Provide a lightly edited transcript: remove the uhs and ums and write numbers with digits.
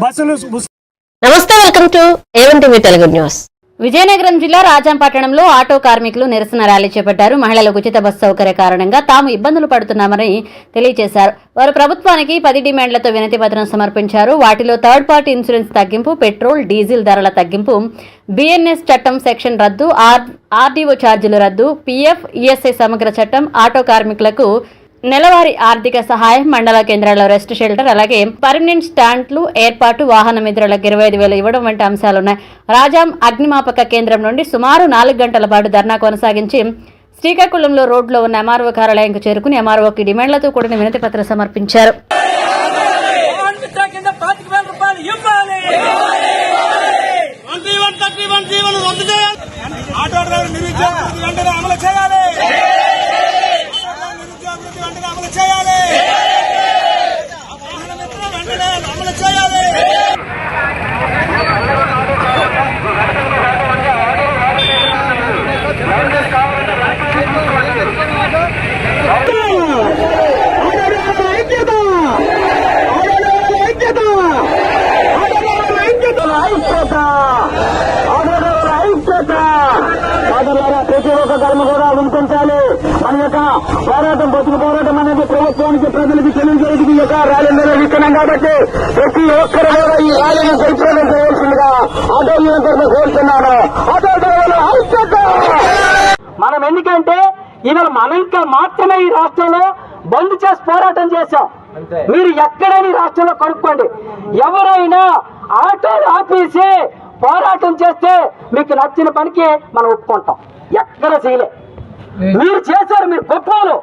బస్సులు. నమస్తే, welcome to A one TV Telugu news. Vizianagaram జిల్లా రాజంపట్టణంలో ఆటో కార్మికులు నిరసన ర్యాలీ చేపట్టారు. మహిళలకు ఉచిత బస్సు సౌకర్య కారణంగా తాము ఇబ్బందులు పడుతున్నామని తెలియజేశారు. వారు ప్రభుత్వానికి 10 డిమాండ్లతో వినతి పత్రం సమర్పించారు. వాటిలో థర్డ్ పార్టీ ఇన్సూరెన్స్ తగ్గింపు, పెట్రోల్ డీజిల్ ధరల తగ్గింపు, బిఎన్ఎస్ చట్టం సెక్షన్ రద్దు, ఆర్డీఓ ఛార్జీలు రద్దు, పీఎఫ్ ఈఎస్ఐ సమగ్ర చట్టం, ఆటో కార్మికులకు నెలవారీ ఆర్థిక సహాయం, మండల కేంద్రాల్లో రెస్ట్ షెల్టర్, అలాగే పర్మనెంట్ స్టాండ్లు ఏర్పాటు, వాహన మిత్రులకు 25,000 ఇవ్వడం వంటి అంశాలున్నాయి. రాజాం అగ్నిమాపక కేంద్రం నుండి సుమారు 4 గంటల పాటు ధర్నా కొనసాగించి శ్రీకాకుళంలో రోడ్లో ఉన్న ఎంఆర్ఓ కార్యాలయంకు చేరుకుని ఎంఆర్ఓకి డిమాండ్లతో కూడిన వినతి పత్రం సమర్పించారు. ప్రతి ఒక్క కర్మ కూడా వినిపించాలి. మన యొక్క పోరాటం బతుకు పోరాటం అనేది ప్రభుత్వానికి ప్రజలకు చెల్లించేది ఈ యొక్క ర్యాలీ నిర్వహిస్తున్నాం కాబట్టి ప్రతి ఒక్కరు కూడా ఈ ర్యాలీని జయప్రదం చేయాల్సిందిగా ఆటో యూనియన్ కోరుతున్నాను. ఆటో డ్రైవర్ల ఐక్యత. మనం ఎందుకంటే ఇవాళ మనం ఇంకా మాత్రమే ఈ రాష్ట్రంలో బంద్ చేసి పోరాటం చేశాం. మీరు ఎక్కడైనా ఈ రాష్ట్రంలో కనుక్కోండి, ఎవరైనా ఆటోలు ఆపేసి పోరాటం చేస్తే మీకు నచ్చిన పనికి మనం ఒప్పుకుంటాం. ఎక్కడ చేయలే. మీరు చేశారు, మీరు గొప్పలు.